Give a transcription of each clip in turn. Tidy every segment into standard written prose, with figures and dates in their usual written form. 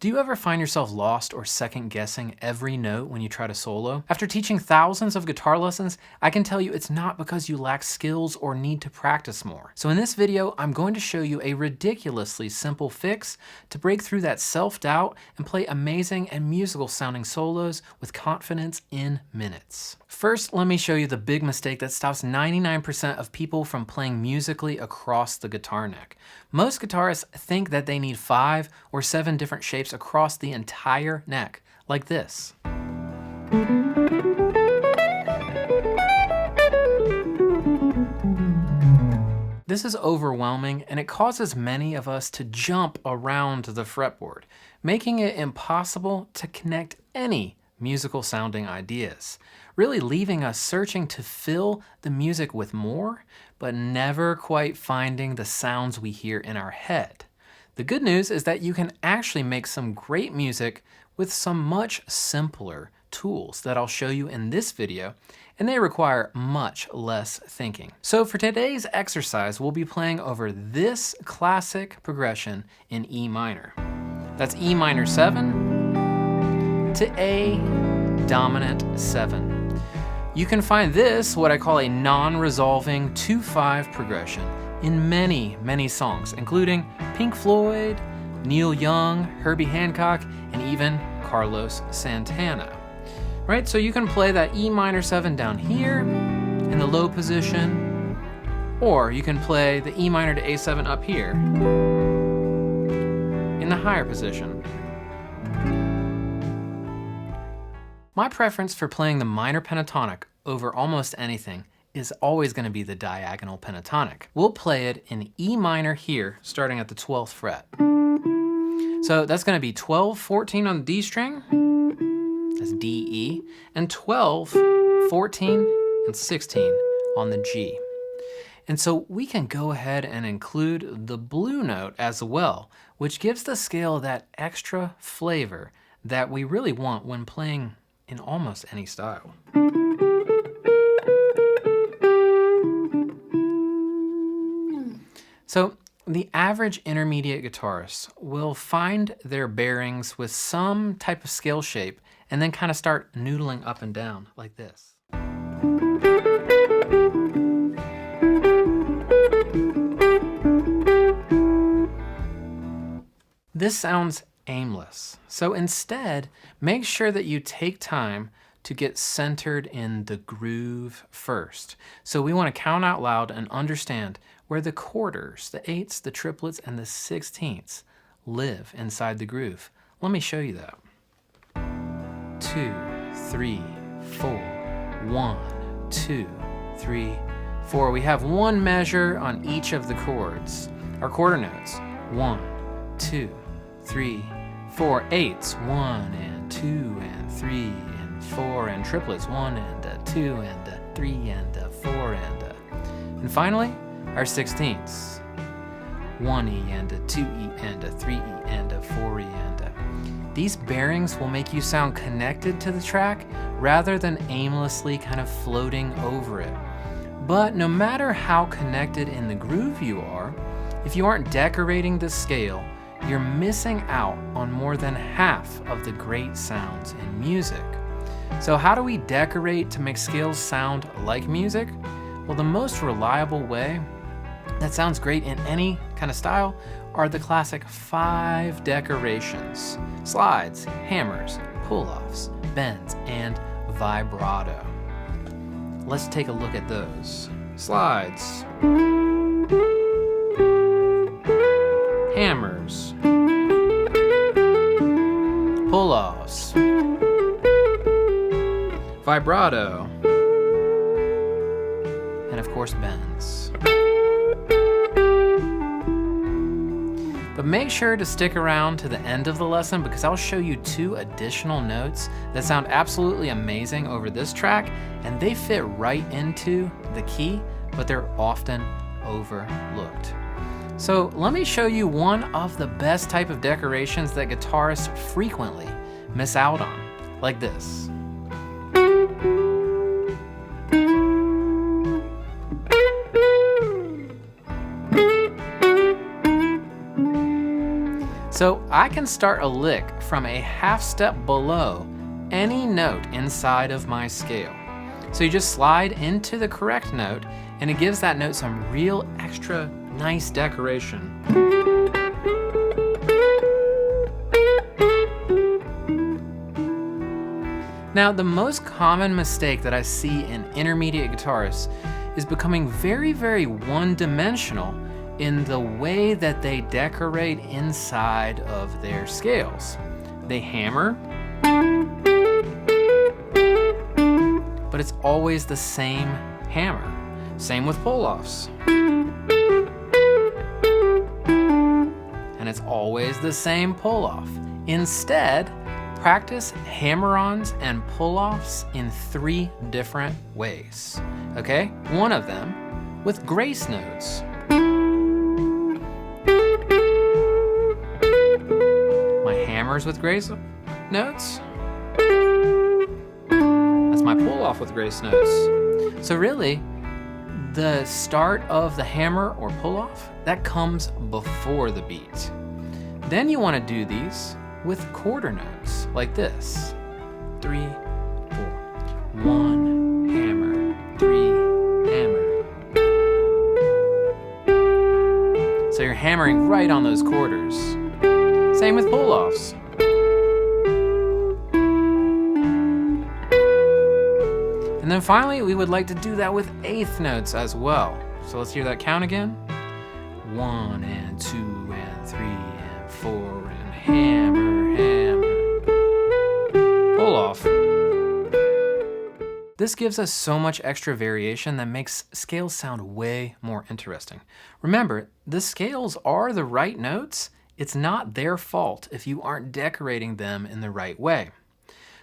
Do you ever find yourself lost or second guessing every note when you try to solo? After teaching thousands of guitar lessons, I can tell you it's not because you lack skills or need to practice more. So in this video, I'm going to show you a ridiculously simple fix to break through that self-doubt and play amazing and musical sounding solos with confidence in minutes. First, let me show you the big mistake that stops 99% of people from playing musically across the guitar neck. Most guitarists think that they need 5 or 7 different shapes across the entire neck, like this. This is overwhelming, and it causes many of us to jump around the fretboard, making it impossible to connect any musical sounding ideas, really leaving us searching to fill the music with more, but never quite finding the sounds we hear in our head. The good news is that you can actually make some great music with some much simpler tools that I'll show you in this video, and they require much less thinking. So for today's exercise, we'll be playing over this classic progression in E minor. That's E minor 7 to A dominant 7. You can find this, what I call a non-resolving 2-5 progression, in many songs, including Pink Floyd, Neil Young, Herbie Hancock, and even Carlos Santana. Right, so you can play that E minor 7 down here in the low position, or you can play the E minor to A7 up here in the higher position. My preference for playing the minor pentatonic over almost anything is always going to be the diagonal pentatonic. We'll play it in E minor here, starting at the 12th fret. So that's going to be 12, 14 on the D string, that's D, E, and 12, 14, and 16 on the G. And so we can go ahead and include the blue note as well, which gives the scale that extra flavor that we really want when playing in almost any style. So the average intermediate guitarist will find their bearings with some type of scale shape and then kind of start noodling up and down like this. This sounds aimless. So instead, make sure that you take time to get centered in the groove first. So we want to count out loud and understand where the quarters, the 8ths, the triplets, and the 16ths live inside the groove. Let me show you that. 2, 3, 4, 1, 2, 3, 4. We have one measure on each of the chords. Our quarter notes, 1, 2, 3, 4, 8ths, 1 and 2 and 3 and 4, and triplets, 1 and a 2 and a 3 and a 4 and a. And finally, our 16ths, 1E and a 2E and a 3E and a 4E and a. These bearings will make you sound connected to the track rather than aimlessly kind of floating over it. But no matter how connected in the groove you are, if you aren't decorating the scale, you're missing out on more than half of the great sounds in music. So how do we decorate to make scales sound like music? Well, the most reliable way that sounds great in any kind of style are the classic 5 decorations: slides, hammers, pull-offs, bends, and vibrato. Let's take a look at those. Slides, hammers, pull-offs, vibrato, and of course bends. But make sure to stick around to the end of the lesson because I'll show you 2 additional notes that sound absolutely amazing over this track, and they fit right into the key, but they're often overlooked. So let me show you one of the best type of decorations that guitarists frequently miss out on, like this. So I can start a lick from a half step below any note inside of my scale. So you just slide into the correct note, and it gives that note some real extra nice decoration. Now, the most common mistake that I see in intermediate guitarists is becoming very, very one-dimensional in the way that they decorate inside of their scales. They hammer, but it's always the same hammer. Same with pull-offs. And it's always the same pull-off. Instead, practice hammer-ons and pull-offs in 3 different ways, okay? One of them with grace notes. My hammers with grace notes. That's my pull-off with grace notes. So really, the start of the hammer or pull-off, that comes before the beat. Then you want to do these with quarter notes, like this. 3, 4, 1, hammer, 3, hammer. So you're hammering right on those quarters. Same with pull-offs. And then finally, we would like to do that with eighth notes as well. So let's hear that count again. 1 and 2 and 3 and 4 and hammer, hammer. Pull off. This gives us so much extra variation that makes scales sound way more interesting. Remember, the scales are the right notes. It's not their fault if you aren't decorating them in the right way.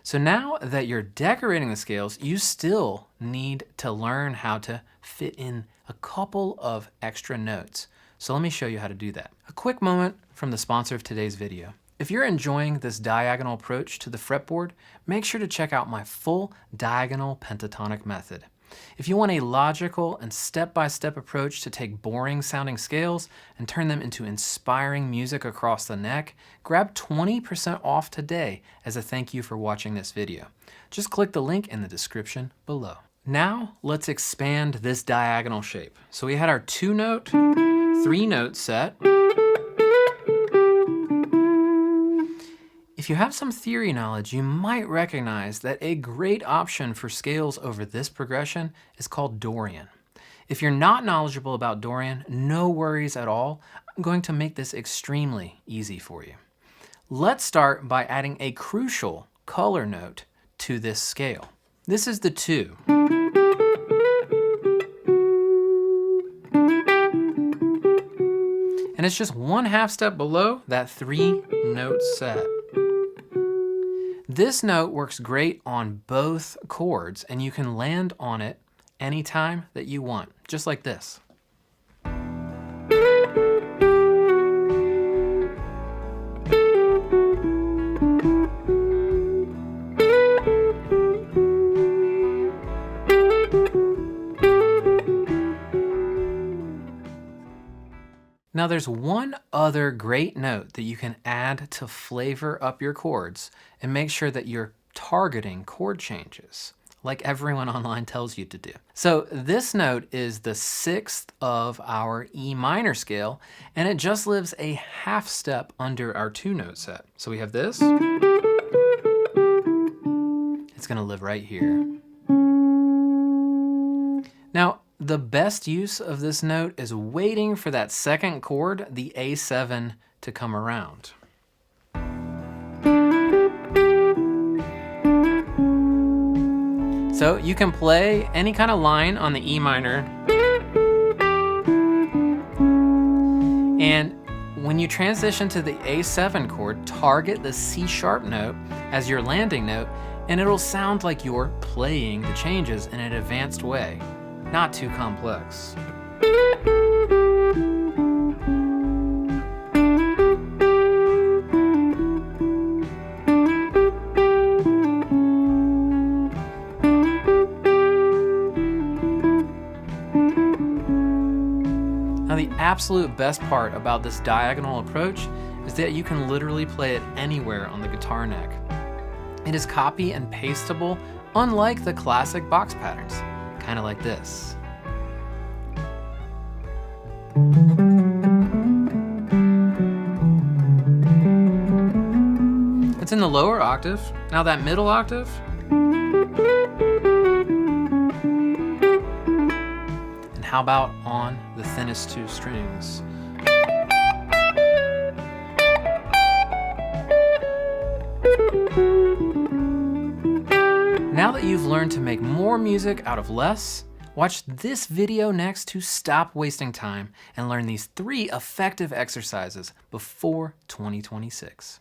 So now that you're decorating the scales, you still need to learn how to fit in a couple of extra notes. So let me show you how to do that. A quick moment from the sponsor of today's video. If you're enjoying this diagonal approach to the fretboard, make sure to check out my full diagonal pentatonic method. If you want a logical and step-by-step approach to take boring sounding scales and turn them into inspiring music across the neck, grab 20% off today as a thank you for watching this video. Just click the link in the description below. Now let's expand this diagonal shape. So we had our 2-note, 3-note set. If you have some theory knowledge, you might recognize that a great option for scales over this progression is called Dorian. If you're not knowledgeable about Dorian, no worries at all. I'm going to make this extremely easy for you. Let's start by adding a crucial color note to this scale. This is the 2. And it's just 1/2 step below that 3-note set. This note works great on both chords, and you can land on it anytime that you want, just like this. Now there's one other great note that you can add to flavor up your chords and make sure that you're targeting chord changes, like everyone online tells you to do. So this note is the 6th of our E minor scale, and it just lives a 1/2 step under our 2-note set. So we have this. It's gonna live right here. Now, the best use of this note is waiting for that second chord, the A7, to come around. So you can play any kind of line on the E minor. And when you transition to the A7 chord, target the C sharp note as your landing note, and it'll sound like you're playing the changes in an advanced way. Not too complex. Now the absolute best part about this diagonal approach is that you can literally play it anywhere on the guitar neck. It is copy and pastable, unlike the classic box patterns, kind of like this. It's in the lower octave. Now that middle octave, and how about on the thinnest two strings? Now that you've learned to make more music out of less, watch this video next to stop wasting time and learn these 3 effective exercises before 2026.